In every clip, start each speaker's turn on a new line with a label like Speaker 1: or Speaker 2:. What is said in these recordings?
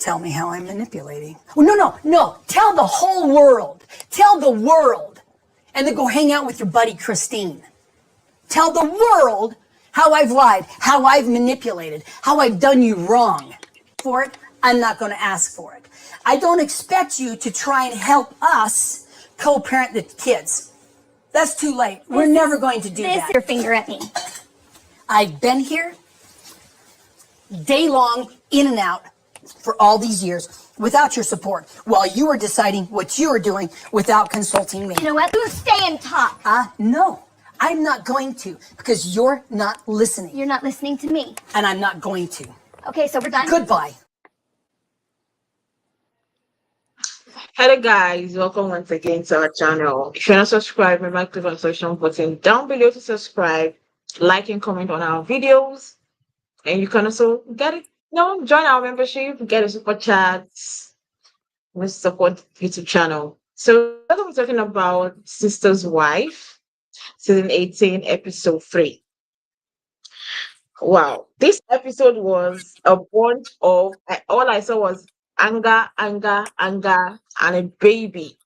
Speaker 1: Tell me how I'm manipulating. Oh, no. Tell the whole world. Tell the world. And then go hang out with your buddy Christine. Tell the world how I've lied, how I've manipulated, how I've done you wrong. For it, I'm not going to ask for it. I don't expect you to try and help us co-parent the kids. That's too late. We're never going to do that.
Speaker 2: Your finger at me.
Speaker 1: I've been here day long, in and out, for all these years without your support, while you were deciding what you were doing without consulting me.
Speaker 2: You know what? You stay and talk.
Speaker 1: No, I'm not going to, because you're not listening.
Speaker 2: You're not listening to me.
Speaker 1: And I'm not going to.
Speaker 2: Okay, so we're done.
Speaker 1: Goodbye.
Speaker 3: Hello guys, welcome once again to our channel. If you're not subscribed, remember to click on the subscription button down below to subscribe, like and comment on our videos, and you can also join our membership, get a super chats, we support YouTube channel. So we're going to be talking about Sister's Wife, season 18, episode 3. Wow, this episode was a bunch of all I saw was anger, and a baby.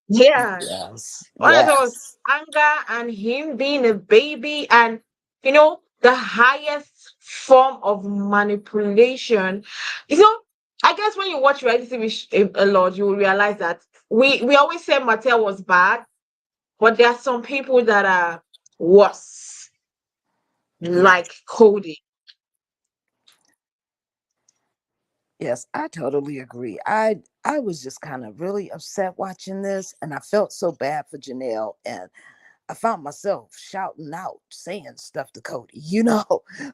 Speaker 3: Yeah.
Speaker 4: Yes.
Speaker 3: All I saw
Speaker 4: Yes.
Speaker 3: was anger and him being a baby, and the highest form of manipulation. I guess when you watch reality TV a lot, you will realize that we always say Mattel was bad, but there are some people that are worse, like Kody.
Speaker 4: Yes, I totally agree. I was just kind of really upset watching this, and I felt so bad for Janelle, and I found myself shouting out, saying stuff to Kody,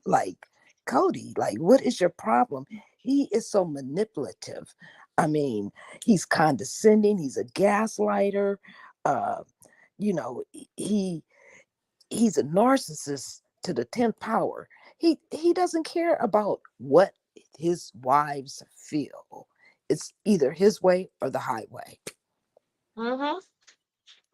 Speaker 4: like, Kody, like, what is your problem? He is so manipulative. I mean, he's condescending, he's a gaslighter. Uh, you know, he he's a narcissist to the 10th power. He doesn't care about what his wives feel. It's either his way or the highway.
Speaker 3: Mm-hmm.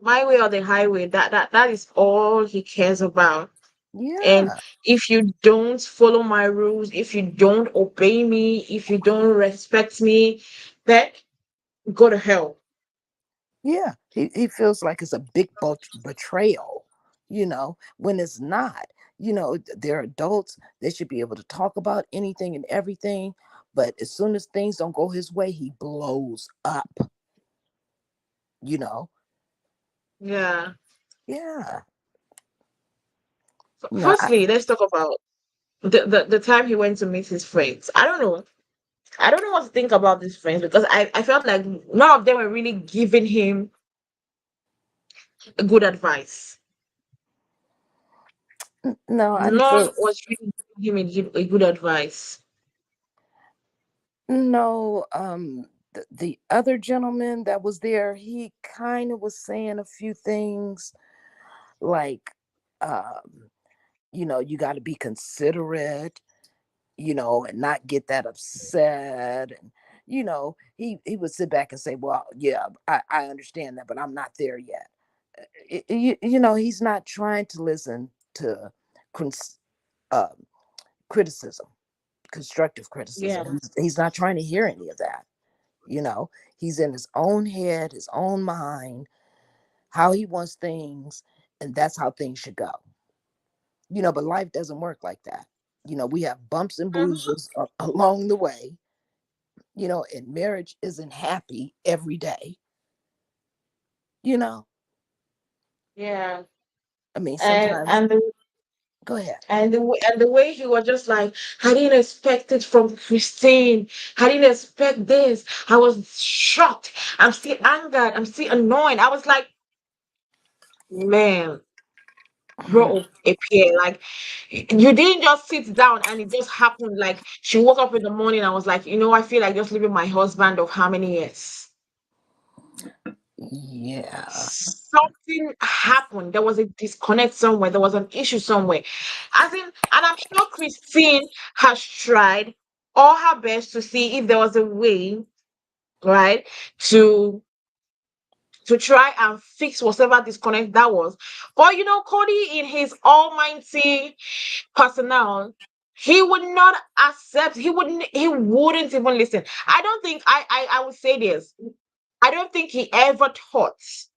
Speaker 3: My way or the highway. That is all he cares about. And
Speaker 4: Yeah.
Speaker 3: if you don't follow my rules, if you don't obey me, if you don't respect me, then go to hell.
Speaker 4: Yeah. He feels like it's a big betrayal, when it's not. They're adults. They should be able to talk about anything and everything. But as soon as things don't go his way, he blows up, you know?
Speaker 3: Yeah.
Speaker 4: Yeah.
Speaker 3: So
Speaker 4: You know, I,
Speaker 3: firstly, let's talk about the time he went to meet his friends. I don't know. I don't know what to think about these friends, because I felt like none of them were really giving him good advice.
Speaker 4: no, I didn't
Speaker 3: None
Speaker 4: feel.
Speaker 3: was really giving him a good advice.
Speaker 4: No, the other gentleman that was there, he kind of was saying a few things like, um, you got to be considerate, and not get that upset. And, he would sit back and say, well, yeah, I understand that, but I'm not there yet. He's not trying to listen to cons- uh, criticism, constructive
Speaker 3: Yeah.
Speaker 4: criticism. He's not trying to hear any of that. He's in his own head, his own mind, how he wants things, and that's how things should go. But life doesn't work like that. We have bumps and
Speaker 3: Mhm.
Speaker 4: bruises along the way, and marriage isn't happy every day. you know
Speaker 3: Yeah.
Speaker 4: I mean,
Speaker 3: And
Speaker 4: sometimes.
Speaker 3: and the
Speaker 4: Go ahead.
Speaker 3: and the way he was just like, I didn't expect it from Christine. I didn't expect this. I was shocked. I'm still angered. I'm still annoyed. I was like, man, grow up a pair. Like, you didn't just sit down and it just happened. Like, she woke up in the morning and was like, I feel like just leaving my husband of how many years?
Speaker 4: Yeah.
Speaker 3: Something happened. There was a disconnect somewhere. There was an issue somewhere. As in, and I'm sure Christine has tried all her best to see if there was a way, right, to try and fix whatever disconnect that was. But Cody, in his almighty personnel, He would not accept. He wouldn't even listen. I don't think I would say this. I don't think he ever thought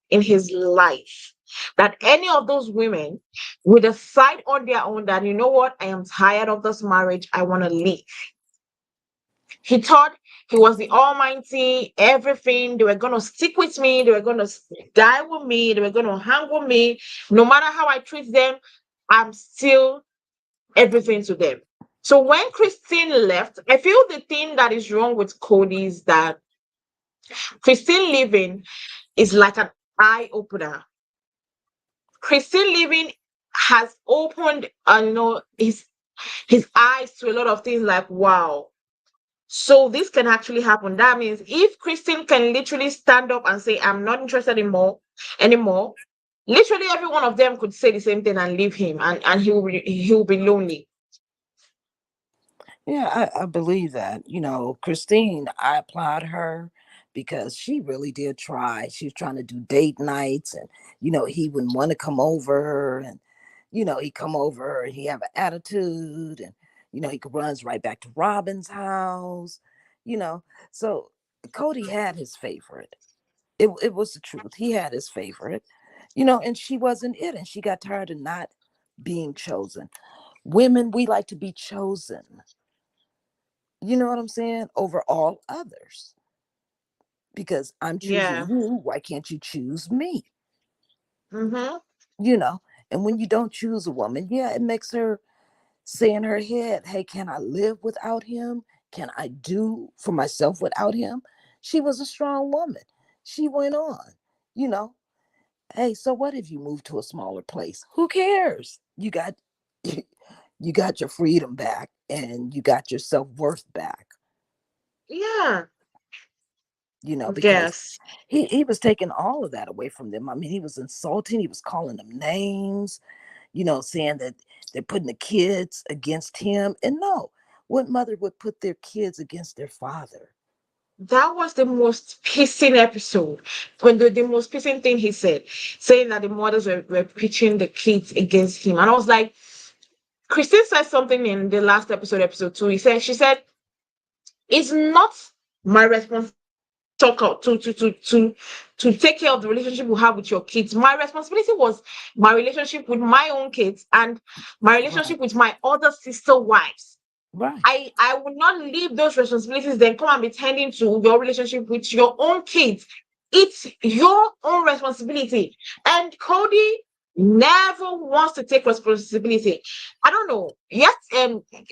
Speaker 3: in his life that any of those women would decide on their own that, you know what, I am tired of this marriage. I want to leave. He thought he was the almighty, everything. They were going to stick with me. They were going to die with me. They were going to hang with me. No matter how I treat them, I'm still everything to them. So when Christine left, I feel the thing that is wrong with Kody is that Christine leaving is like an eye opener. Christine leaving has opened, his eyes to a lot of things. Like, wow, so this can actually happen. That means if Christine can literally stand up and say, I'm not interested anymore, literally every one of them could say the same thing and leave him, and he will be lonely.
Speaker 4: Yeah, I believe that. Christine, I applaud her because she really did try. She was trying to do date nights, and he wouldn't want to come over, and he come over and he have an attitude, and he could runs right back to Robin's house, you know. So Kody had his favorite. It was the truth. He had his favorite, and she wasn't it, and she got tired of not being chosen. Women, we like to be chosen. You know what I'm saying? Over all others. Because I'm choosing
Speaker 3: Yeah.
Speaker 4: you. Why can't you choose me?
Speaker 3: Mm-hmm.
Speaker 4: You know, and when you don't choose a woman, yeah, it makes her say in her head, hey, can I live without him? Can I do for myself without him? She was a strong woman. She went on, you know. Hey, so what if you move to a smaller place? Who cares? You got your freedom back and you got your self-worth back,
Speaker 3: Yeah.
Speaker 4: because
Speaker 3: Yes.
Speaker 4: he was taking all of that away from them. I mean, he was insulting, he was calling them names, saying that they're putting the kids against him. And no, what mother would put their kids against their father?
Speaker 3: That was the most pissing episode. When the most pissing thing he said, saying that the mothers were pitching the kids against him. And I was like, Christine said something in the last episode, episode 2. She said, it's not my responsibility talk out to take care of the relationship you have with your kids. My responsibility was my relationship with my own kids and my
Speaker 4: Right,
Speaker 3: relationship with my other sister wives.
Speaker 4: right.
Speaker 3: I would not leave those responsibilities, then come and be tending to your relationship with your own kids. It's your own responsibility. And Kody never wants to take responsibility. I don't know. Yes,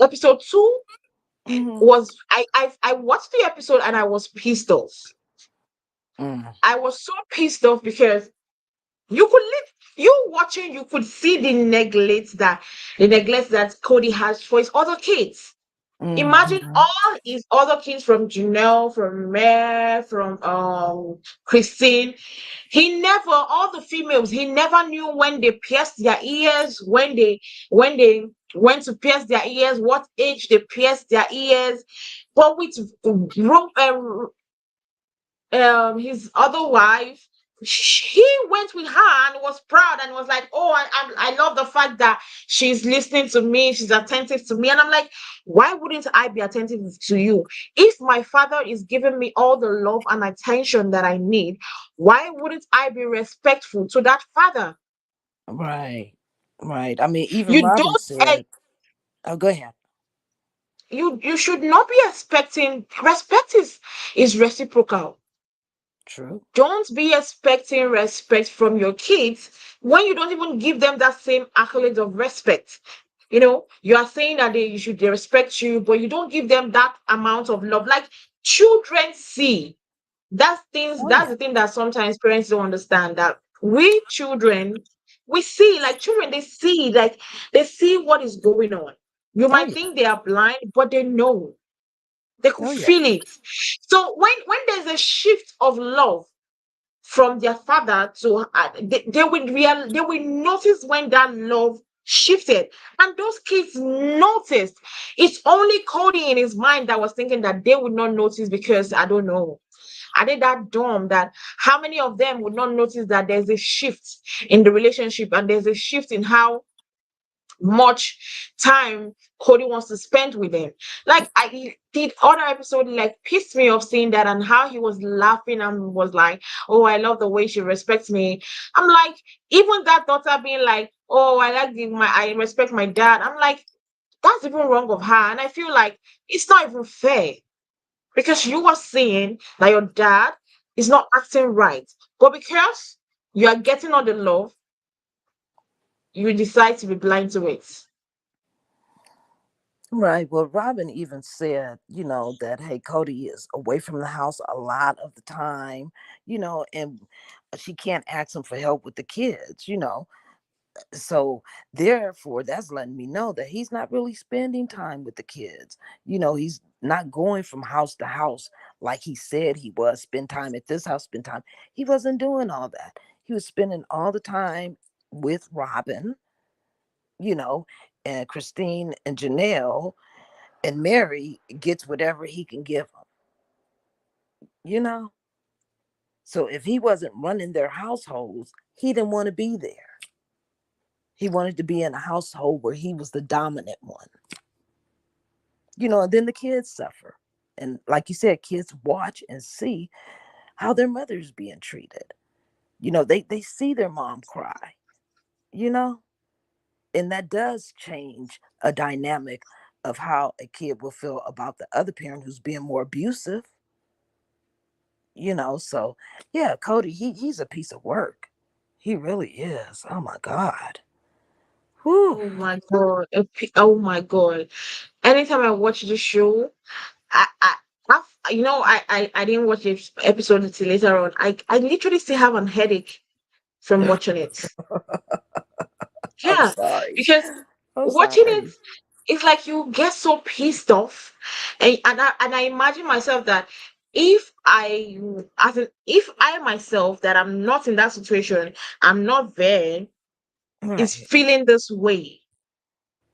Speaker 3: episode 2
Speaker 4: Mm-hmm.
Speaker 3: was I watched the episode and I was pissed off.
Speaker 4: Mm.
Speaker 3: I was so pissed off because you could live you watching, you could see the neglect that Kody has for his other kids. Imagine
Speaker 4: Mm-hmm.
Speaker 3: all his other kids, from Janelle, from Mare, from Christine. He never, all the females, he never knew when they pierced their ears, when they went to pierce their ears, what age they pierced their ears. But with his other wife, he went with her and was proud and was like, oh, I love the fact that she's listening to me, she's attentive to me. And I'm like, why wouldn't I be attentive to you? If my father is giving me all the love and attention that I need, why wouldn't I be respectful to that father?
Speaker 4: Right, right. I mean, even
Speaker 3: You
Speaker 4: Robin
Speaker 3: don't
Speaker 4: said, oh, go ahead.
Speaker 3: you should not be expecting. Respect is reciprocal.
Speaker 4: True.
Speaker 3: Don't be expecting respect from your kids when you don't even give them that same accolade of respect. You are saying that they respect you, but you don't give them that amount of love. Like, children see.
Speaker 4: Oh,
Speaker 3: That's
Speaker 4: yeah.
Speaker 3: the thing that sometimes parents don't understand. That we children, we see, like, children, they see what is going on. You
Speaker 4: Oh,
Speaker 3: might
Speaker 4: yeah.
Speaker 3: think they are blind, but they know. They could
Speaker 4: Oh, yeah.
Speaker 3: feel it. So when there's a shift of love from their father to they will notice when that love shifted, and those kids noticed. It's only Kody in his mind that was thinking that they would not notice, because I don't know, are they that dumb that how many of them would not notice that there's a shift in the relationship, and there's a shift in how much time Kody wants to spend with him. Like I did other episode like pissed me off seeing that and how he was laughing and was like, "Oh, I love the way she respects me." I'm like, even that daughter being like, "Oh, I respect my dad." I'm like, that's even wrong of her, and I feel like it's not even fair because you are saying that your dad is not acting right, but because you are getting all the love, you decide to be blind to it.
Speaker 4: Right. Well, Robin even said, that hey, Kody is away from the house a lot of the time, and she can't ask him for help with the kids. So therefore, that's letting me know that he's not really spending time with the kids. He's not going from house to house like he said he was, spend time at this house, spend time. He wasn't doing all that. He was spending all the time with Robin, you know, and Christine and Janelle, and Mary gets whatever he can give them, you know? So if he wasn't running their households, he didn't want to be there. He wanted to be in a household where he was the dominant one, and then the kids suffer. And like you said, kids watch and see how their mother's being treated. They see their mom cry, you know? And that does change a dynamic of how a kid will feel about the other parent who's being more abusive. So yeah, Kody, he's a piece of work. He really is. Oh my God. Whew.
Speaker 3: Oh my god. Oh my god. Anytime I watch this show, I didn't watch the episode until later on. I literally still have an headache from watching it.
Speaker 4: I'm
Speaker 3: Yeah,
Speaker 4: sorry.
Speaker 3: because
Speaker 4: I'm
Speaker 3: watching it,
Speaker 4: sorry.
Speaker 3: it's like you get so pissed off, and I imagine myself that if I myself that I'm not in that situation, I'm not there, is
Speaker 4: Right.
Speaker 3: feeling this way,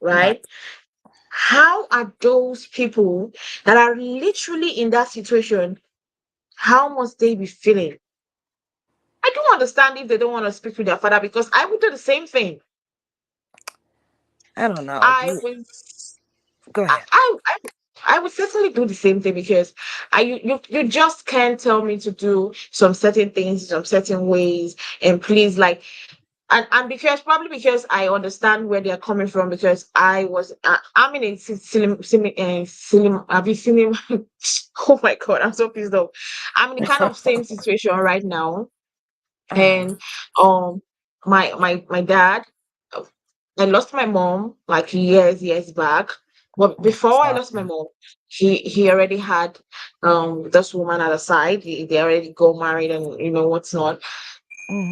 Speaker 4: Right.
Speaker 3: right? How are those people that are literally in that situation, how must they be feeling? I don't understand if they don't want to speak to their father because I would do the same thing.
Speaker 4: I don't know.
Speaker 3: I would
Speaker 4: Go
Speaker 3: I
Speaker 4: ahead.
Speaker 3: I, I would certainly do the same thing because you just can't tell me to do some certain things, some certain ways, and please like and because probably because I understand where they're coming from because I'm in a have you seen him? Oh my god, I'm so pissed off. I'm in the kind of same situation right now,
Speaker 4: Uh-huh.
Speaker 3: and um my dad, uh, I lost my mom like years back, but
Speaker 4: I'm
Speaker 3: before I
Speaker 4: sorry.
Speaker 3: lost my mom, he already had this woman at the side. They already got married and what's not.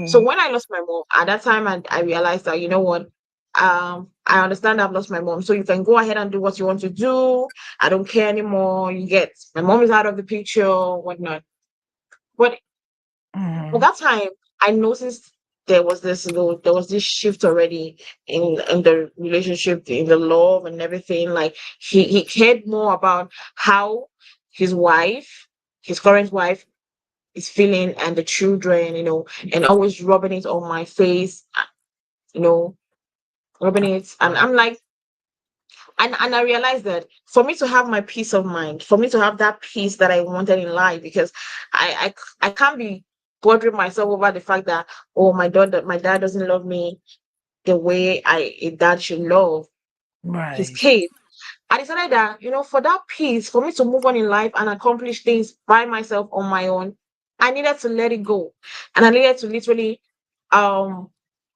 Speaker 3: So
Speaker 4: Mm-hmm.
Speaker 3: when I lost my mom, at that time, I realized that, you know what, I understand I've lost my mom. So you can go ahead and do what you want to do. I don't care anymore. You get my mom is out of the picture, whatnot. But at
Speaker 4: Mm-hmm.
Speaker 3: that time, I noticed there was this shift already in the relationship, in the love and everything. Like he cared more about how his wife, his current wife, is feeling and the children, and always rubbing it on my face, you know, rubbing it. And
Speaker 4: Sorry.
Speaker 3: I'm like, and I realized that for me to have my peace of mind, for me to have that peace that I wanted in life, because I can't be bothering myself over the fact that, oh, my dad doesn't love me the way a dad should love his
Speaker 4: Right.
Speaker 3: kid. I decided that, for that peace, for me to move on in life and accomplish things by myself on my own, I needed to let it go. And I needed to literally um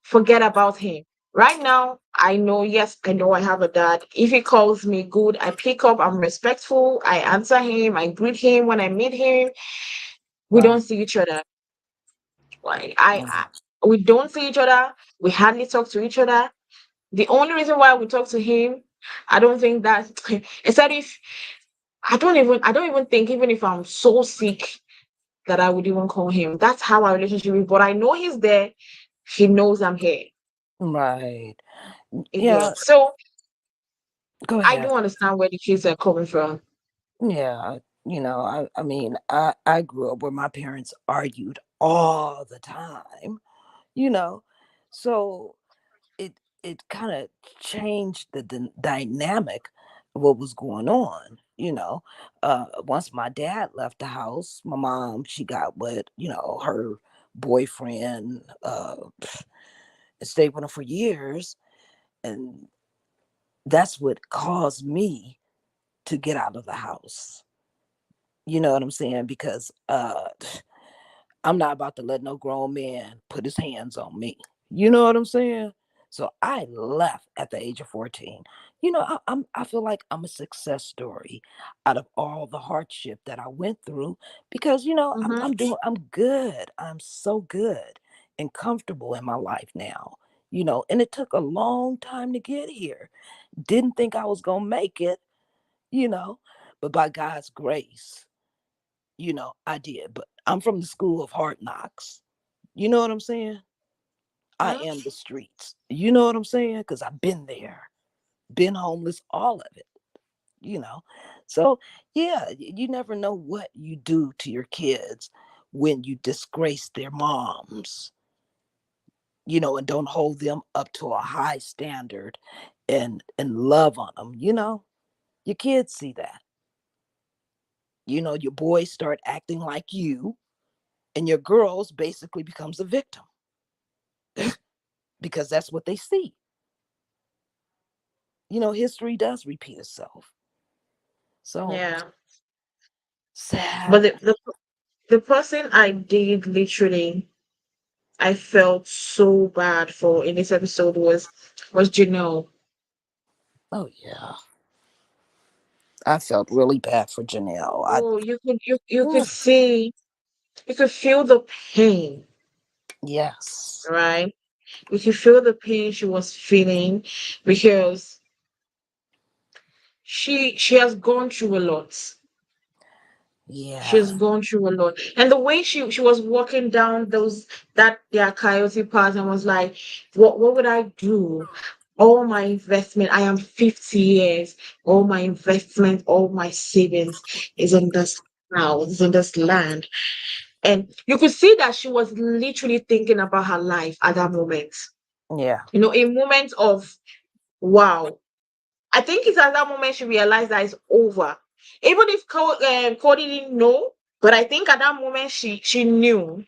Speaker 3: forget about him. Right now, I know, yes, I know I have a dad. If he calls me good, I pick up, I'm respectful, I answer him, I greet him when I meet him. We
Speaker 4: Right.
Speaker 3: don't see each other. Like we don't see each other. We hardly talk to each other. The only reason why we talk to him, I don't think that except if I don't even think even if I'm so sick that I would even call him. That's how our relationship is. But I know he's there. He knows I'm here.
Speaker 4: Right. Yeah.
Speaker 3: Again. So
Speaker 4: Go
Speaker 3: I
Speaker 4: ahead.
Speaker 3: do understand where the kids are coming from.
Speaker 4: Yeah. I mean, I grew up where my parents argued all the time, you know. So it it kind of changed the dynamic of what was going on. Once my dad left the house, my mom, she got with, her boyfriend, and stayed with him for years. And that's what caused me to get out of the house. You know what I'm saying? Because I'm not about to let no grown man put his hands on me. You know what I'm saying? So I left at the age of 14. I feel like I'm a success story out of all the hardship that I went through because
Speaker 3: Mm-hmm.
Speaker 4: I'm good. I'm so good and comfortable in my life now. And it took a long time to get here. Didn't think I was gonna make it, you know, but by God's grace, I did. But I'm from the school of hard knocks. You know what I'm saying? I
Speaker 3: Mm-hmm.
Speaker 4: am the streets. You know what I'm saying? Because I've been there, been homeless, all of it, you know. So, yeah, you never know what you do to your kids when you disgrace their moms, and don't hold them up to a high standard and love on them, Your kids see that. Your boys start acting like you, and your girls basically becomes a victim because that's what they see. History does repeat itself. So
Speaker 3: Yeah. But
Speaker 4: sad.
Speaker 3: the person I did literally I felt so bad for in this episode was Janelle.
Speaker 4: Oh yeah, I felt really bad for Janelle.
Speaker 3: Oh, you could
Speaker 4: Mm,
Speaker 3: see, you could feel the pain,
Speaker 4: yes,
Speaker 3: right? You could feel the pain she was feeling because she has gone through a lot. She's
Speaker 4: yeah,
Speaker 3: gone through a lot. And the way she was walking down that their coyote path and was like, what would I do? All my investment, I am 50 years, all my investment, all my savings is in this house, is in this land. And you could see that she was literally thinking about her life at that moment.
Speaker 4: yeah.
Speaker 3: A moment of wow. I think it's at that moment she realized that it's over. Even if Cody didn't know, but I think at that moment she knew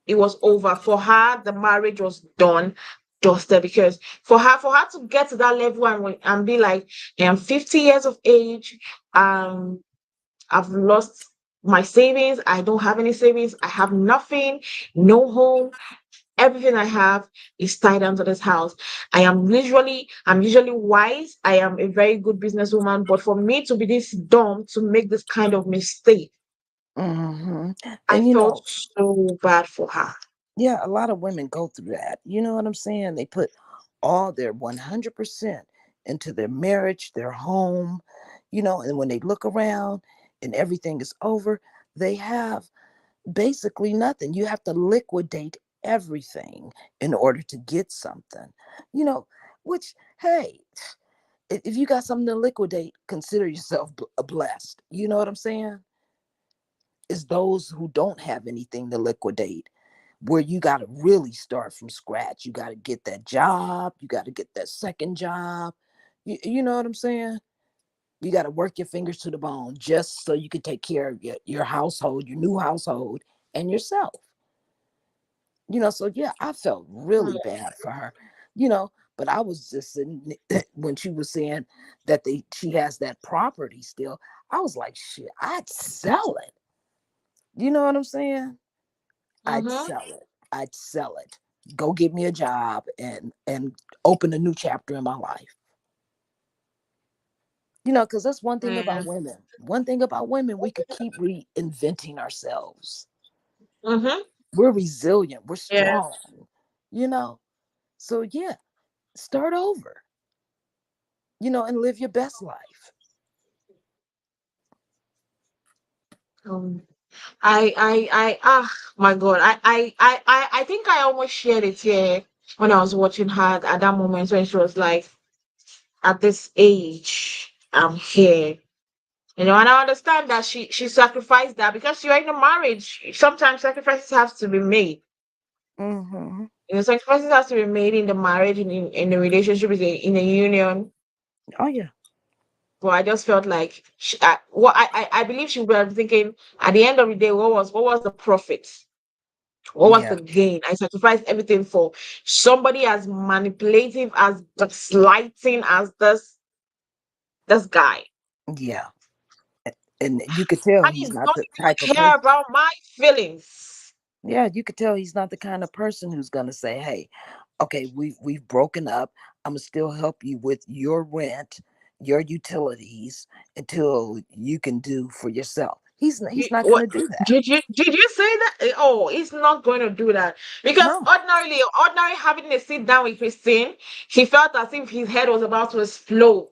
Speaker 3: it was over. For her, the marriage was done, dusted. Because for her to get to that level and be like, I'm 50 years of age, um, I've lost my savings, I don't have any savings, I have nothing, no home, everything I have is tied down to this house. I'm usually wise. I am a very good businesswoman, but for me to be this dumb to make this kind of mistake,
Speaker 4: hmm
Speaker 3: I
Speaker 4: And
Speaker 3: felt so bad for her.
Speaker 4: yeah, a lot of women go through that. You know what I'm saying? They put all their 100% into their marriage, their home, and when they look around and everything is over, they have basically nothing. You have to liquidate everything in order to get something, you know, which, hey, if you got something to liquidate, consider yourself blessed. You know what I'm saying? It's those who don't have anything to liquidate where you got to really start from scratch. You got to get that job, you got to get that second job. You know what I'm saying? You got to work your fingers to the bone just so you can take care of your household, your new household, and yourself. So yeah, I felt really bad for her, but I was just sitting when she was saying that she has that property still. I was like, shit, I'd sell it. You know what I'm saying? I'd
Speaker 3: Mm-hmm.
Speaker 4: sell it. I'd sell it. Go get me a job and open a new chapter in my life. Because that's one thing
Speaker 3: Yeah.
Speaker 4: about women. One thing about women, we could keep reinventing ourselves.
Speaker 3: Mm-hmm.
Speaker 4: We're resilient. We're
Speaker 3: Yeah.
Speaker 4: strong. You know. So yeah, start over. And live your best life.
Speaker 3: Um, my God. I think I almost shared it here when I was watching her at that moment when she was like, at this age, I'm here. And I understand that she sacrificed that because you're in a marriage. Sometimes sacrifices have to be made.
Speaker 4: Mm-hmm.
Speaker 3: Sacrifices has to be made in the marriage, in the relationship, in a union.
Speaker 4: Oh yeah.
Speaker 3: But I just felt like I believe she was thinking at the end of the day, what was the profit? What was
Speaker 4: Yeah.
Speaker 3: the gain? I sacrificed everything for somebody as manipulative, as gaslighting as this guy.
Speaker 4: Yeah. And you could tell
Speaker 3: And
Speaker 4: he's
Speaker 3: he's
Speaker 4: not
Speaker 3: not
Speaker 4: the
Speaker 3: even
Speaker 4: type of
Speaker 3: care
Speaker 4: person.
Speaker 3: about my feelings.
Speaker 4: Yeah, you could tell he's not the kind of person who's gonna say, "Hey, okay, we've broken up. I'm gonna still help you with your rent, your utilities until you can do for yourself." He's not
Speaker 3: What
Speaker 4: gonna do that.
Speaker 3: did you say that? Oh, he's not going to do that because
Speaker 4: No.
Speaker 3: ordinary having a sit down with Christine, he felt as if his head was about to explode.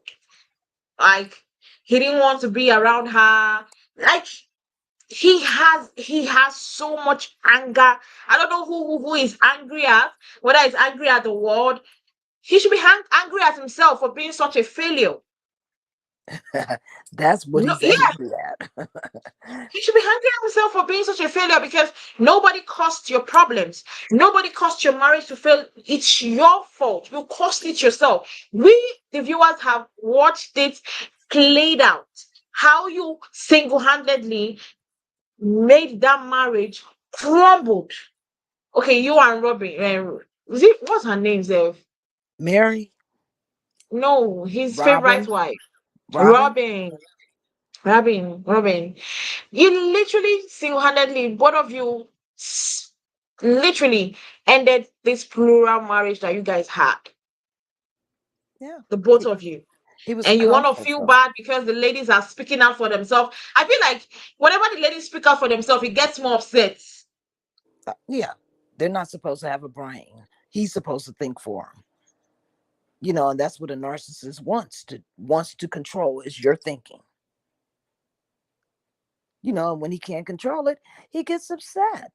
Speaker 3: Like he didn't want to be around her. Like he has so much anger. I don't know who is angry at, whether he's angry at the world. He should be angry at himself for being such a failure.
Speaker 4: That's what
Speaker 3: No,
Speaker 4: he's
Speaker 3: yeah,
Speaker 4: angry at.
Speaker 3: he should be angry at himself for being such a failure because nobody caused your problems. Nobody caused your marriage to fail. It's your fault. You caused it yourself. We, the viewers, have watched it played out. How you single-handedly made that marriage crumbled. Okay, you and Robin. What's her name, Zev?
Speaker 4: Mary,
Speaker 3: No, his favorite
Speaker 4: Robin,
Speaker 3: wife,
Speaker 4: Robin.
Speaker 3: Robin. Robin. You literally single-handedly, both of you, literally ended this plural marriage that you guys had,
Speaker 4: Yeah,
Speaker 3: the both of you.
Speaker 4: he was a
Speaker 3: And you want to
Speaker 4: comfort
Speaker 3: feel
Speaker 4: for
Speaker 3: bad because the ladies are speaking out for themselves. I feel like whenever the ladies speak out for themselves, it gets more upset.
Speaker 4: yeah, they're not supposed to have a brain. He's supposed to think for him. And that's what a narcissist wants to control is your thinking. And when he can't control it, he gets upset.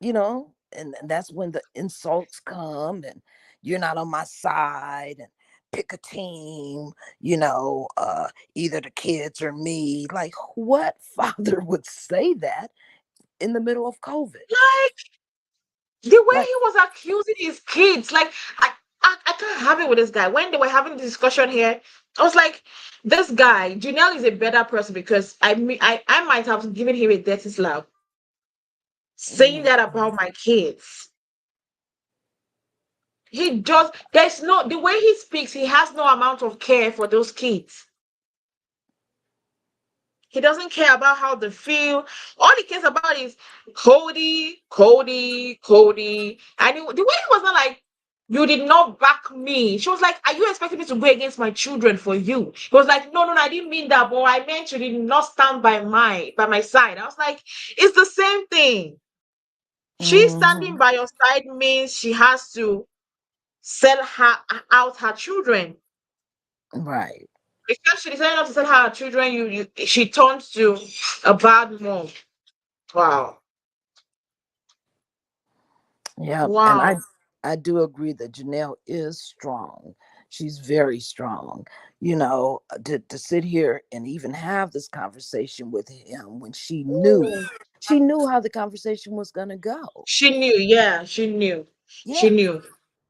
Speaker 4: And that's when the insults come and you're not on my side and pick a team, either the kids or me. Like, what father would say that in the middle of COVID?
Speaker 3: Like the way he
Speaker 4: Like,
Speaker 3: was accusing his kids, like I can't have it with this guy. When they were having the discussion here, I was like, this guy, Janelle is a better person because I might have given him a dirty slap saying
Speaker 4: mm,
Speaker 3: that about my kids. He does. There's no the way he speaks. He has no amount of care for those kids. He doesn't care about how they feel. All he cares about is Kody, Kody, Kody. And the way he was not like, you did not back me. She was like, are you expecting me to go against my children for you? He was like, no, no, no, I didn't mean that, but I meant you did not stand by my side. I was like, it's the same thing. She standing
Speaker 4: mhm,
Speaker 3: by your side means she has to sell out her children.
Speaker 4: right.
Speaker 3: Because she decided not to sell her children, she turns to a bad mom. Wow.
Speaker 4: Yeah, and I
Speaker 3: Wow.
Speaker 4: I do agree that Janelle is strong. She's very strong. To sit here and even have this conversation with him when she knew how the conversation was gonna go.
Speaker 3: She knew, yeah, she knew. She
Speaker 4: Yeah,
Speaker 3: knew.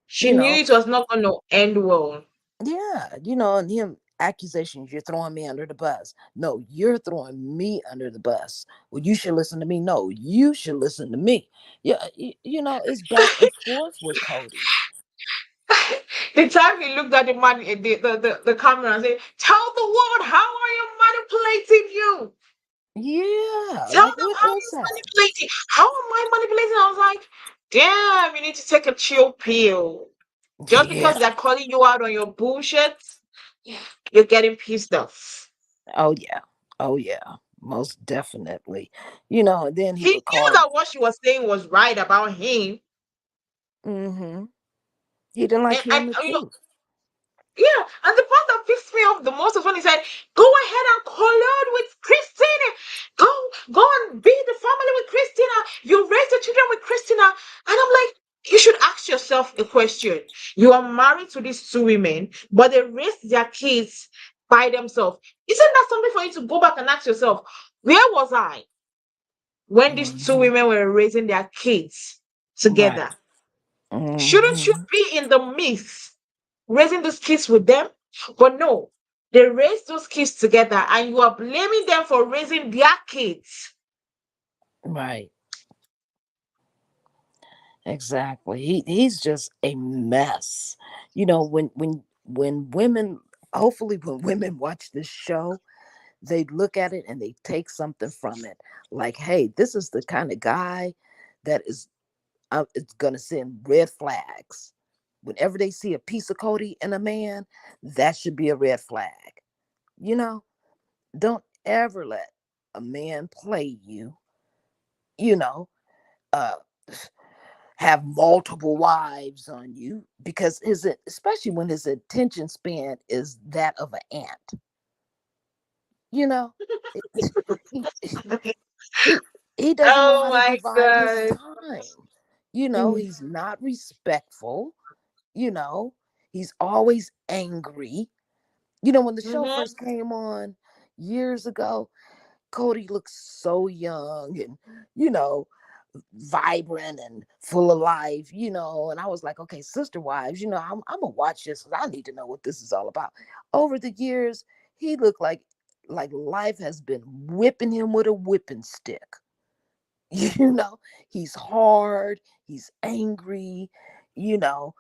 Speaker 3: She
Speaker 4: you
Speaker 3: knew
Speaker 4: know,
Speaker 3: it was not going to end well.
Speaker 4: and him accusations, you're throwing me under the bus. No, you're throwing me under the bus. Well, you should listen to me. No, you should listen to me. Yeah, it's back and forth with Kody.
Speaker 3: The time he looked at the man, the camera and said, tell the world, how are you manipulating you?
Speaker 4: Yeah,
Speaker 3: Tell
Speaker 4: like
Speaker 3: them
Speaker 4: what
Speaker 3: how
Speaker 4: is
Speaker 3: he's
Speaker 4: that?
Speaker 3: manipulating. How am I manipulating? I was like, damn, you need to take a chill pill. Just because
Speaker 4: Yeah.
Speaker 3: they're calling you out on your bullshit, you're getting pissed off.
Speaker 4: Oh yeah. Oh yeah. Most definitely. And then he
Speaker 3: He
Speaker 4: would
Speaker 3: knew
Speaker 4: call.
Speaker 3: that what she was saying was right about him.
Speaker 4: Mm-hmm. He didn't like
Speaker 3: And
Speaker 4: hearing the
Speaker 3: you know,
Speaker 4: truth.
Speaker 3: yeah, and the part that pissed me off the most is when he said, "Go ahead and collude with Christina. Go and be the family with Christina. You raise the children with Christina." And I'm like, you should ask yourself a question. You are married to these two women, but they raised their kids by themselves. Isn't that something for you to go back and ask yourself? Where was I when these two
Speaker 4: Hmm.
Speaker 3: women were raising their kids
Speaker 4: Right.
Speaker 3: together? Shouldn't you
Speaker 4: Hmm.
Speaker 3: be in the midst, raising those kids with them? But no, they raise those kids together and you are blaming them for raising their kids.
Speaker 4: Right. Exactly. He's just a mess. When women, hopefully when women watch this show, they look at it and they take something from it. Like, hey, this is the kind of guy that is gonna send red flags. Whenever they see a piece of Cody in a man, that should be a red flag. You know, don't ever let a man play you. You know, uh, have multiple wives on you because especially when his attention span is that of an ant. You know, it, he he he doesn't know
Speaker 3: Oh
Speaker 4: how to
Speaker 3: my
Speaker 4: divide his
Speaker 3: God.
Speaker 4: time. You know,
Speaker 3: Mm.
Speaker 4: he's not respectful. You know, he's always angry. When the show
Speaker 3: Mm-hmm.
Speaker 4: first came on years ago, Cody looked so young and, you know, vibrant and full of life, and I was like, okay, sister wives, I'm gonna watch this because I need to know what this is all about. Over the years, he looked like life has been whipping him with a whipping stick. you know he's hard, he's angry, you know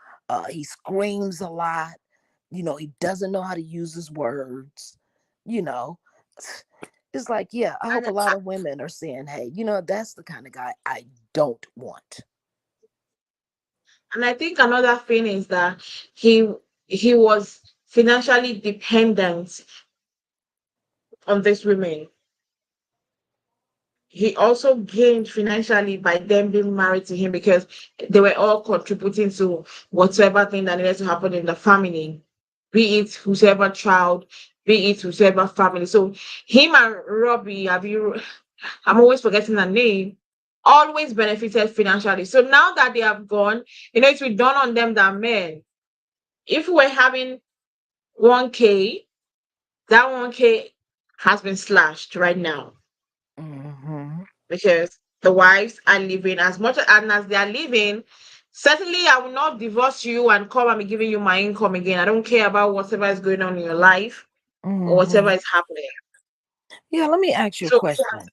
Speaker 4: he screams a lot, he doesn't know how to use his words, you know it's like, yeah, I hope
Speaker 3: And
Speaker 4: a lot of women are saying, hey, that's the kind of guy I don't want.
Speaker 3: and I think another thing is that he he was financially dependent on these women. He also gained financially by them being married to him because they were all contributing to whatever thing that needed to happen in the family, be it whosoever child, be it whosoever family. So him and Robbie, I'm always forgetting the name, always benefited financially. So now that they have gone, it will dawn on them that, man, if we're having 1K, that 1K has been slashed right now
Speaker 4: Hmm.
Speaker 3: because the wives are living as much and as they are living. Certainly, I will not divorce you and come and be giving you my income again. I don't care about whatever is going on in your life or whatever
Speaker 4: Hmm.
Speaker 3: is happening.
Speaker 4: Yeah, let me ask you a
Speaker 3: So,
Speaker 4: question.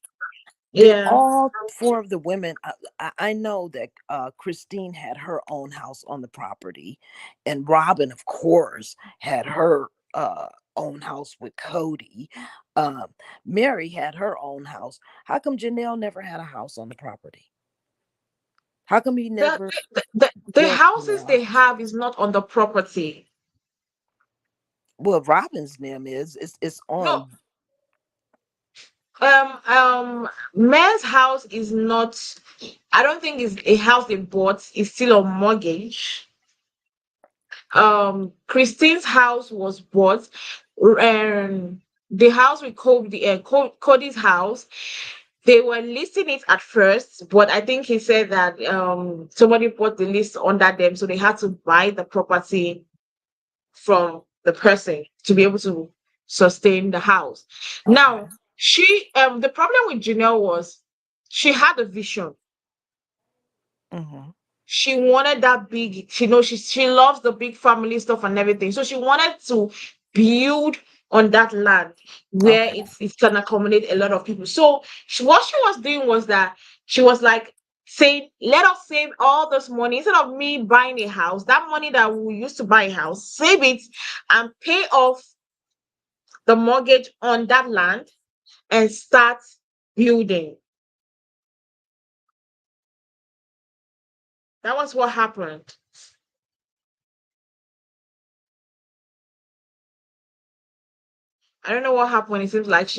Speaker 4: Did
Speaker 3: yeah,
Speaker 4: all four of the women, I know that Christine had her own house on the property, and Robin, of course, had her own house with Cody. Um, Mary had her own house. How come Janelle never had a house on the property? How come he
Speaker 3: the,
Speaker 4: never
Speaker 3: the
Speaker 4: built
Speaker 3: houses
Speaker 4: Janelle a
Speaker 3: they
Speaker 4: house?
Speaker 3: have is not on the property.
Speaker 4: Well, Robin's name is, it's
Speaker 3: No,
Speaker 4: on.
Speaker 3: men's house is not. I don't think it's a house they bought. It's still on mortgage. Christine's house was bought, and the house with Cody's house, they were listing it at first, but I think he said that somebody bought the list under them, so they had to buy the property from the person to be able to sustain the house.
Speaker 4: Okay.
Speaker 3: Now, the problem with Janelle was she had a vision.
Speaker 4: Hmm.
Speaker 3: She wanted that big, she loves the big family stuff and everything. So she wanted to build on that land where
Speaker 4: Okay.
Speaker 3: it can accommodate a lot of people. So what she was doing was that she was like saying, let us save all this money instead of me buying a house. That money that we used to buy a house, save it and pay off the mortgage on that land and start building. That was what happened. I don't know what happened. It seems like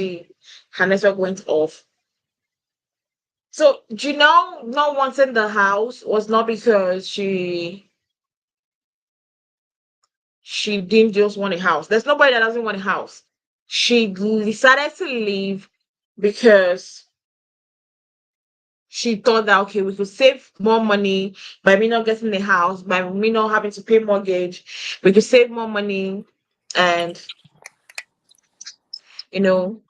Speaker 3: her network went off. So Janelle not wanting the house was not because she didn't just want a house. There's nobody that doesn't want a house. She decided to leave because she thought that, okay, we could save more money by me not getting the house, by me not having to pay mortgage. We could save more money and you know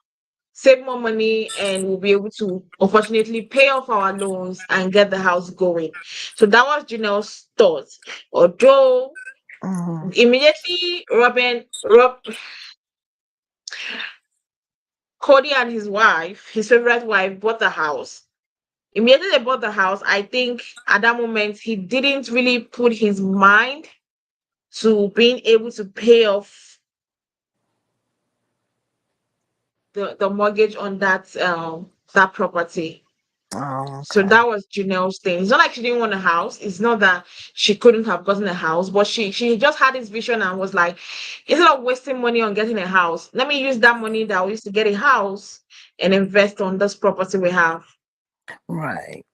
Speaker 3: save more money, and we'll be able to unfortunately pay off our loans and get the house going. So that was Janelle's thoughts. Although
Speaker 4: Hmm.
Speaker 3: immediately Kody and his wife, his favorite wife, bought the house. Immediately they bought the house, I think at that moment he didn't really put his mind to being able to pay off the mortgage on that property.
Speaker 4: Oh,
Speaker 3: So
Speaker 4: okay.
Speaker 3: that was Janelle's thing. It's not like she didn't want a house. It's not that she couldn't have gotten a house, but she just had this vision and was like, instead of wasting money on getting a house, let me use that money that we used to get a house and invest on this property we have.
Speaker 4: Right.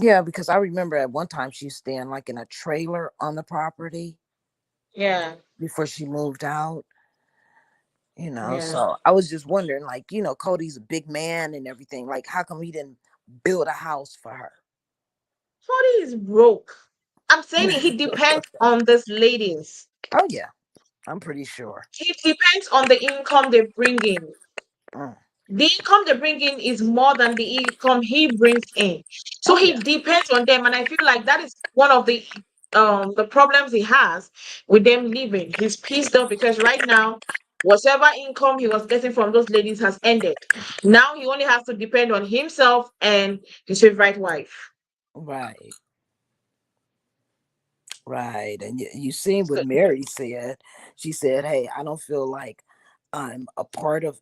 Speaker 4: Yeah, because I remember at one time she was staying like in a trailer on the property
Speaker 3: Yeah,
Speaker 4: before she moved out. You know,
Speaker 3: yeah.
Speaker 4: so I was just wondering, like, Cody's a big man and everything. Like, how come he didn't build a house for her?
Speaker 3: Cody is broke. I'm saying it, he depends on these ladies.
Speaker 4: Oh yeah, I'm pretty sure.
Speaker 3: It depends on the income they bring in.
Speaker 4: Mm.
Speaker 3: The income they bring in is more than the income he brings in. So
Speaker 4: Oh
Speaker 3: he
Speaker 4: yeah.
Speaker 3: depends on them. And I feel like that is one of the problems he has with them leaving. He's pissed off because right now, whatever income he was getting from those ladies has ended. Now he only has to depend on himself and his favorite wife.
Speaker 4: Right. Right. And you seen
Speaker 3: So
Speaker 4: what Mary said. She said, "Hey, I don't feel like I'm a part of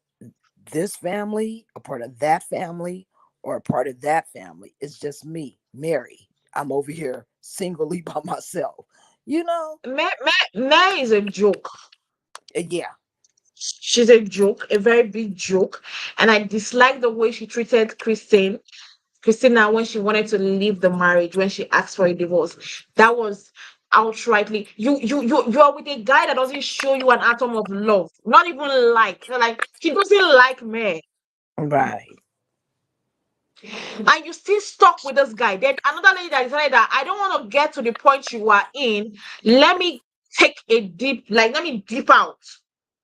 Speaker 4: this family, a part of that family, or a part of that family. It's just me, Mary. I'm over here singly by myself." You know?
Speaker 3: Mary is a joke.
Speaker 4: Yeah.
Speaker 3: She's a joke, a very big joke. And I dislike the way she treated Christina when she wanted to leave the marriage, when she asked for a divorce. That was outrightly you are with a guy that doesn't show you an atom of love, not even like he doesn't like me,
Speaker 4: Right.
Speaker 3: and you still stuck with this guy. Then another lady that decided that I don't want to get to the point you are in. Let me take a deep, like let me deep out.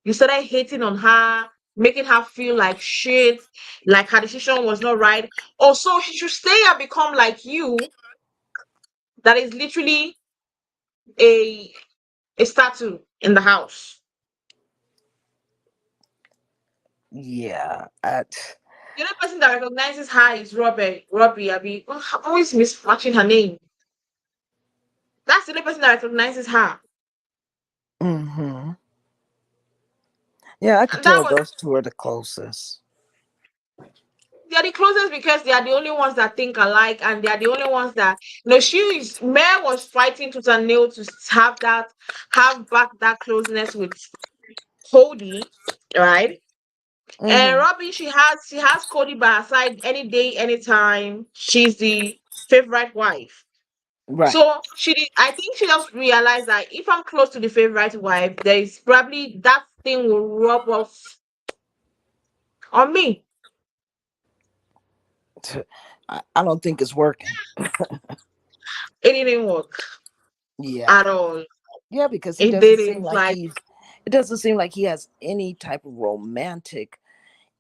Speaker 3: You started hating on her, making her feel like shit, like her decision was not right. Also, she should stay and become like you, that is literally a a statue in the house.
Speaker 4: Yeah.
Speaker 3: The only person that recognizes her is Robbie. I'm always mismatching her name. That's the only person that recognizes her.
Speaker 4: Hmm. Yeah, I could
Speaker 3: And that
Speaker 4: tell
Speaker 3: was
Speaker 4: those two are the closest.
Speaker 3: they are the closest because they are the only ones that think alike, and they are the only ones that Mare was fighting tooth and nail to have back that closeness with Cody, right? And
Speaker 4: Hmm.
Speaker 3: Robbie, she has Cody by her side any day, anytime. She's the favorite wife.
Speaker 4: Right.
Speaker 3: So I think she just realized that if I'm close to the favorite wife, there is probably that thing will rub off on me.
Speaker 4: I don't think it's working.
Speaker 3: It didn't work
Speaker 4: Yeah.
Speaker 3: at all.
Speaker 4: Yeah, because
Speaker 3: It didn't. Like
Speaker 4: it doesn't seem like he has any type of romantic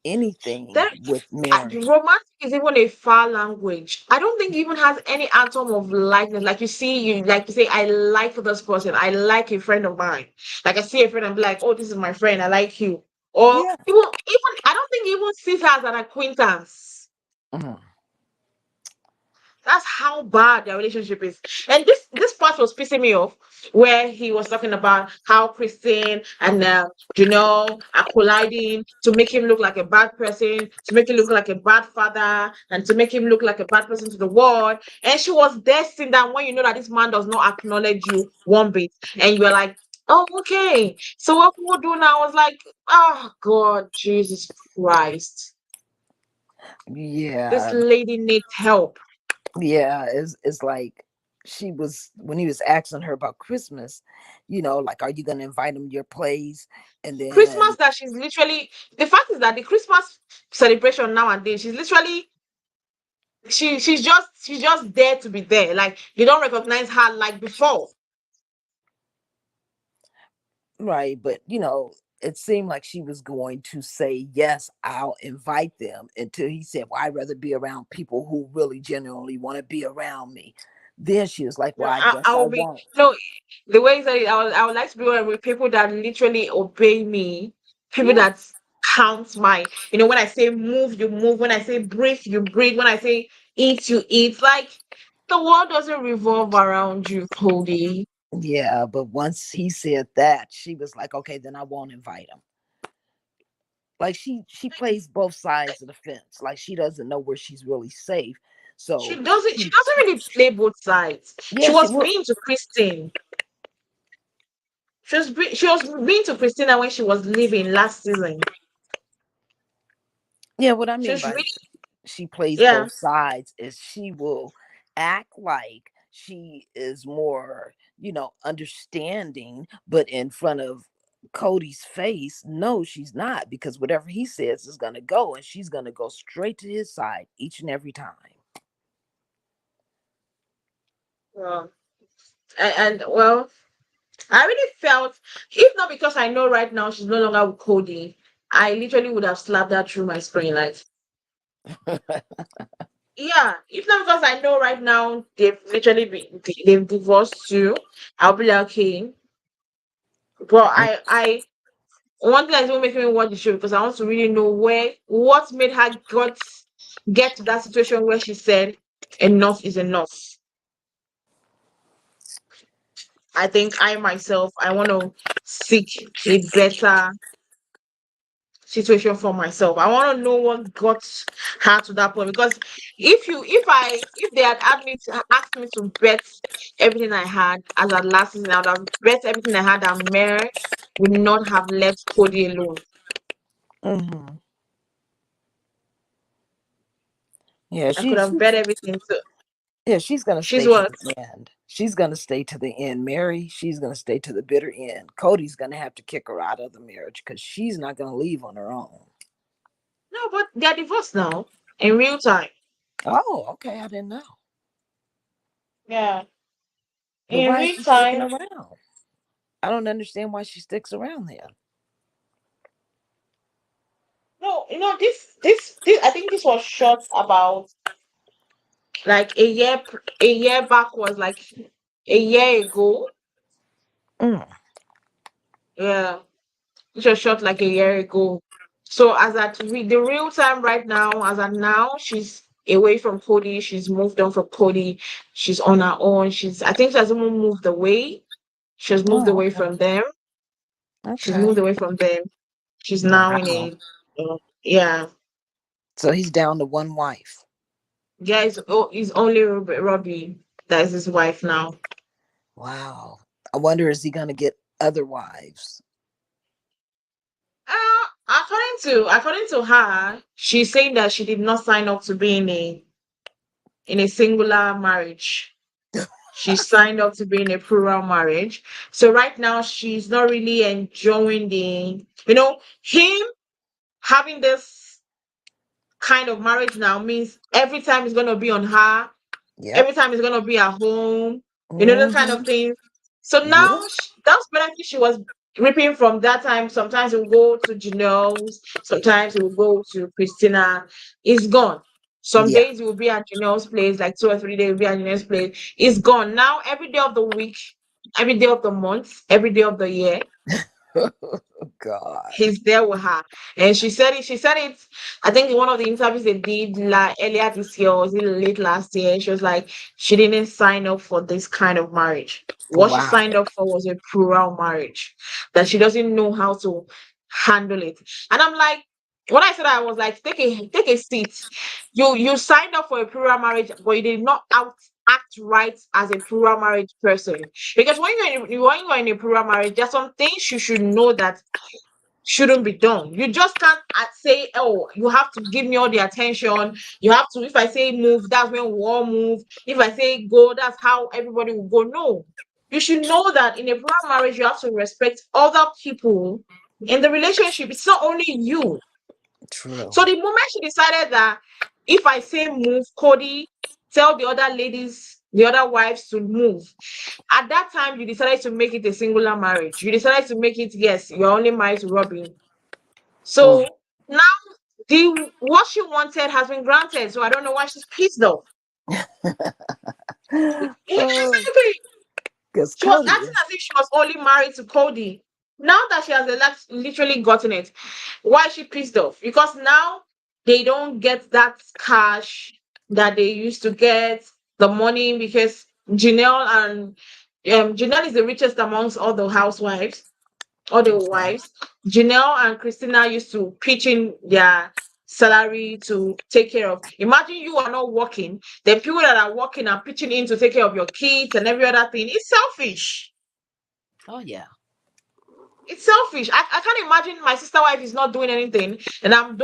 Speaker 4: anything
Speaker 3: that.
Speaker 4: with Mary.
Speaker 3: Romantic is even a foul language. I don't think he even has any atom of likeness. Like you say, I like this person. I like a friend of mine. Like I see a friend and be like, oh, this is my friend. I like you. Or
Speaker 4: Yeah.
Speaker 3: even I don't think he even sees her as an acquaintance.
Speaker 4: Mhm.
Speaker 3: That's how bad their relationship is. And this part was pissing me off, where he was talking about how Christine and are colliding to make him look like a bad person, to make him look like a bad father, and to make him look like a bad person to the world. And she was there saying that when you know that this man does not acknowledge you one bit, and you're like, oh, okay. So what we'll do now? I was like, oh God, Jesus Christ. This
Speaker 4: Yeah.
Speaker 3: lady needs help.
Speaker 4: Yeah. It's like she was when he was asking her about Christmas, like, are you gonna invite him to your place? And
Speaker 3: Christmas
Speaker 4: then
Speaker 3: that she's literally the fact is that the Christmas celebration nowadays, she's literally she's just there to be there. Like you don't recognize her like before.
Speaker 4: right, but it seemed like she was going to say, yes, I'll invite them, until he said, well, I'd rather be around people who really genuinely want to be around me. Then she was like,
Speaker 3: No,
Speaker 4: well, I
Speaker 3: I
Speaker 4: guess I
Speaker 3: will be
Speaker 4: won't.
Speaker 3: no the way you said it, I would like to be with people that literally obey me, people
Speaker 4: Yeah.
Speaker 3: that count my, when I say move, you move, when I say breathe, you breathe, when I say eat, you eat. Like the world doesn't revolve around you, Cody.
Speaker 4: Yeah, but once he said that, she was like, okay, then I won't invite him. Like she plays both sides of the fence. Like she doesn't know where she's really safe.
Speaker 3: She
Speaker 4: So
Speaker 3: doesn't she doesn't really play both sides. She
Speaker 4: yeah, she
Speaker 3: was
Speaker 4: will.
Speaker 3: mean to Christine. She was mean to Christina when she was leaving last season.
Speaker 4: Yeah, what I
Speaker 3: She
Speaker 4: mean
Speaker 3: was
Speaker 4: by
Speaker 3: really,
Speaker 4: she plays
Speaker 3: yeah.
Speaker 4: both sides is she will act like she is more, understanding, but in front of Cody's face, no, she's not, because whatever he says is going to go, and she's going to go straight to his side each and every time.
Speaker 3: Well, well, I really felt, if not because I know right now she's no longer with Cody, I literally would have slapped that through my screen. Like, yeah, if not because I know right now they've divorced too, I'll be like, okay. But I one thing that's even making me watch the show because I want to really know what made her get to that situation where she said enough is enough. I think I myself I want to seek a better situation for myself. I want to know what got her to that point because if they had asked me to bet everything I had as at last season, I would have bet everything I had that Mary would not have left Cody alone.
Speaker 4: Hmm. Yeah,
Speaker 3: I could have bet everything. So
Speaker 4: she's gonna
Speaker 3: she's
Speaker 4: stay to
Speaker 3: what?
Speaker 4: the end. She's gonna stay to the end. Mary, she's gonna stay to the bitter end. Cody's gonna have to kick her out of the marriage because she's not gonna leave on her own.
Speaker 3: No, but they're divorced now in real time.
Speaker 4: Oh, okay, I didn't know.
Speaker 3: Yeah,
Speaker 4: But
Speaker 3: in
Speaker 4: why is
Speaker 3: real
Speaker 4: she sticking
Speaker 3: time.
Speaker 4: around? I don't understand why she sticks around there.
Speaker 3: No, this. I think this was shot about like a year back was like a year ago.
Speaker 4: Mm.
Speaker 3: Yeah, it was shot like a year ago. So the real time right now, as at now, she's away from Cody. She's moved on from Cody. She's on her own. I think she has even moved away. She's moved
Speaker 4: Oh,
Speaker 3: away
Speaker 4: okay.
Speaker 3: from them. She's
Speaker 4: Okay.
Speaker 3: moved away from them. She's now in
Speaker 4: Wow.
Speaker 3: a, yeah.
Speaker 4: So he's down to one wife.
Speaker 3: Yeah, it's only Robbie that is his wife now.
Speaker 4: Wow. I wonder, is he gonna get other wives?
Speaker 3: According to her, she's saying that she did not sign up to be in a singular marriage. She signed up to be in a plural marriage. So right now she's not really enjoying him having this kind of marriage now means every time it's gonna be on her,
Speaker 4: Yep.
Speaker 3: every time it's gonna be at home, those kind of
Speaker 4: Mm-hmm.
Speaker 3: things. So
Speaker 4: Yep.
Speaker 3: now that's benefit she was reaping from that time. Sometimes it will go to Janelle's, sometimes it will go to Christina. It's gone. Some
Speaker 4: Yeah.
Speaker 3: days it will be at Janelle's place, like 2 or 3 days it will be at Janelle's place. It's gone. Now every day of the week, every day of the month, every day of the year,
Speaker 4: God.
Speaker 3: he's there with her. And she said it, I think in one of the interviews they did earlier this year, or was it late last year? She was like, she didn't sign up for this kind of marriage. What she
Speaker 4: Wow.
Speaker 3: signed up for was a plural marriage, that she doesn't know how to handle it. And I'm like, when I said that, I was like, take a seat. You signed up for a plural marriage, but you did not act right as a plural marriage person. Because when you're in a plural marriage, there's some things you should know that shouldn't be done. You just can't say, oh, you have to give me all the attention. You have to, if I say move, that's when we all move. If I say go, that's how everybody will go. No. You should know that in a plural marriage, you have to respect other people in the relationship. It's not only you.
Speaker 4: True.
Speaker 3: So the moment she decided that if I say move, Cody, tell the other ladies the other wives to move. At that time, you decided to make it a singular marriage. You decided to make it, yes, you're only married to Robin.
Speaker 4: Mm.
Speaker 3: So now the what she wanted has been granted. So I don't know why she's pissed off.
Speaker 4: Oh,
Speaker 3: Exactly.
Speaker 4: because
Speaker 3: She was
Speaker 4: Kody
Speaker 3: acting
Speaker 4: is.
Speaker 3: as if she was only married to Kody. Now that she has literally gotten it, why is she pissed off? Because now they don't get that cash that they used to get, the money, because Janelle and Janelle is the richest amongst all the housewives, all the
Speaker 4: Okay.
Speaker 3: wives. Janelle and Christina used to pitch in their salary to take care of. Imagine you are not working, the people that are working are pitching in to take care of your kids and every other thing. It's selfish.
Speaker 4: Oh yeah.
Speaker 3: It's selfish. I can't imagine my sister wife is not doing anything and I'm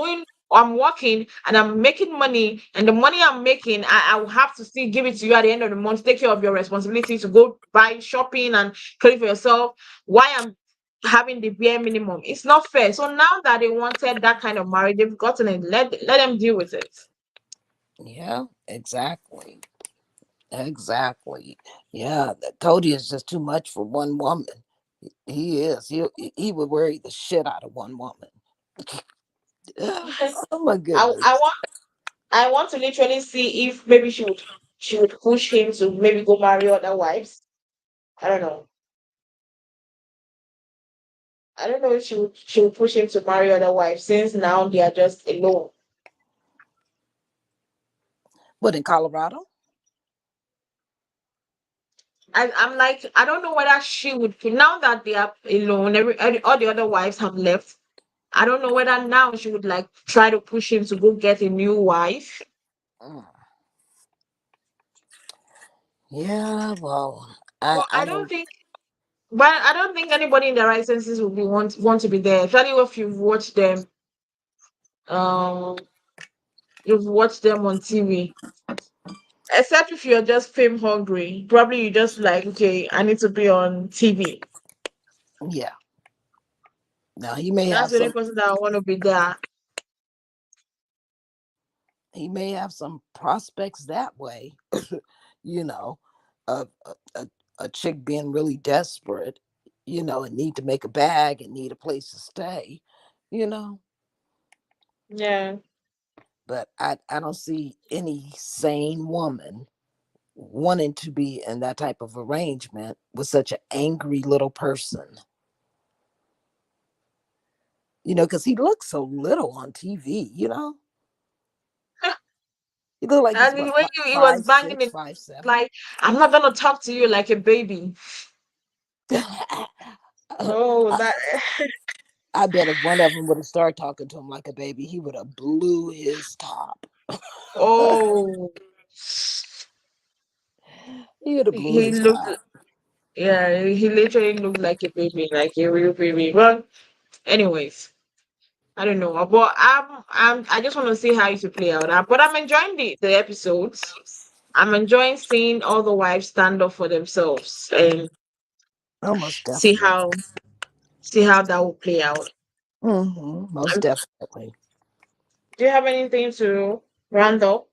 Speaker 3: working and I'm making money, and the money I'm making, I will have to still give it to you at the end of the month, take care of your responsibility to go buy shopping and clean for yourself. Why I'm having the bare minimum? It's not fair. So now that they wanted that kind of marriage, they've gotten it. Let them deal with it.
Speaker 4: Yeah. Exactly. Exactly. Yeah. Kody is just too much for one woman. He is. He would worry the shit out of one woman. Oh my
Speaker 3: I
Speaker 4: goodness.
Speaker 3: want I want to literally see if maybe she would push him to maybe go marry other wives. I don't know. I don't know if she would push him to marry other wives since now they are just alone.
Speaker 4: But in Colorado?
Speaker 3: I'm like, I don't know whether she would now that they are alone, all the other wives have left. I don't know whether now she would like try to push him to go get a new wife.
Speaker 4: Mm. Yeah, well, I,
Speaker 3: But
Speaker 4: I don't.
Speaker 3: I don't think anybody in their right senses would be want to be there, especially if um you've watched them on TV. Except if you're just fame hungry. Probably you just like, okay, I need to be on TV.
Speaker 4: Yeah. Now he may
Speaker 3: That's
Speaker 4: have
Speaker 3: the only
Speaker 4: some.
Speaker 3: person that I want to be there.
Speaker 4: He may have some prospects that way. You know, a chick being really desperate. And need to make a bag and need a place to stay. You know,
Speaker 3: Yeah.
Speaker 4: but I don't see any sane woman wanting to be in that type of arrangement with such an angry little person. Because he looks so little on TV. He looked like he's
Speaker 3: And the
Speaker 4: what,
Speaker 3: way he was
Speaker 4: five
Speaker 3: banging
Speaker 4: six,
Speaker 3: it,
Speaker 4: 5'7".
Speaker 3: like, I'm not gonna talk to you like a baby. Oh,
Speaker 4: I,
Speaker 3: that.
Speaker 4: I bet if one of them would have started talking to him like a baby, he would have blew his top.
Speaker 3: Oh,
Speaker 4: He would have blew
Speaker 3: he
Speaker 4: his
Speaker 3: looked.
Speaker 4: top.
Speaker 3: Yeah, he literally looked like a baby, like a real baby. Well, anyways, I don't know, but I just want to see how it will play out. But I'm enjoying the episodes. I'm enjoying seeing all the wives stand up for themselves and
Speaker 4: Almost
Speaker 3: see
Speaker 4: definitely.
Speaker 3: how see how that will play out.
Speaker 4: Most
Speaker 3: Um,
Speaker 4: definitely.
Speaker 3: do you have anything to round up?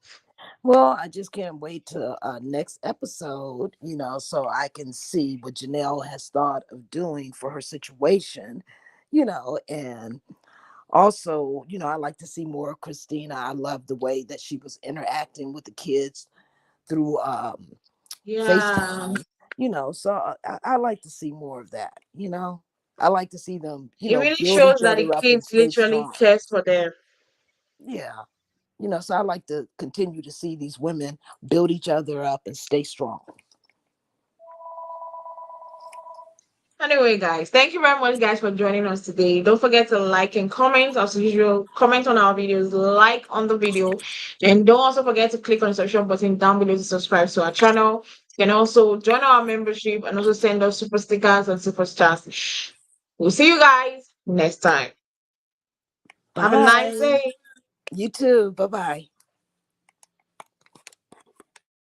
Speaker 4: Well, I just can't wait to next episode, so I can see what Janelle has thought of doing for her situation, and also, I like to see more of Christina. I love the way that she was interacting with the kids through
Speaker 3: Yeah,
Speaker 4: FaceTime, so I like to see more of that, I like to see them,
Speaker 3: it really
Speaker 4: build
Speaker 3: shows
Speaker 4: each
Speaker 3: that the
Speaker 4: other up and
Speaker 3: kids
Speaker 4: stay
Speaker 3: literally
Speaker 4: strong.
Speaker 3: cares for them.
Speaker 4: Yeah. So I like to continue to see these women build each other up and stay strong.
Speaker 3: Anyway, guys, thank you very much, guys, for joining us today. Don't forget to like and comment as usual. Comment on our videos, like on the video, and don't also forget to click on the subscribe button down below to subscribe to our channel. You can also join our membership and also send us super stickers and super chats. We'll see you guys next time. Have a nice
Speaker 4: Bye.
Speaker 3: day.
Speaker 4: You too. Bye bye.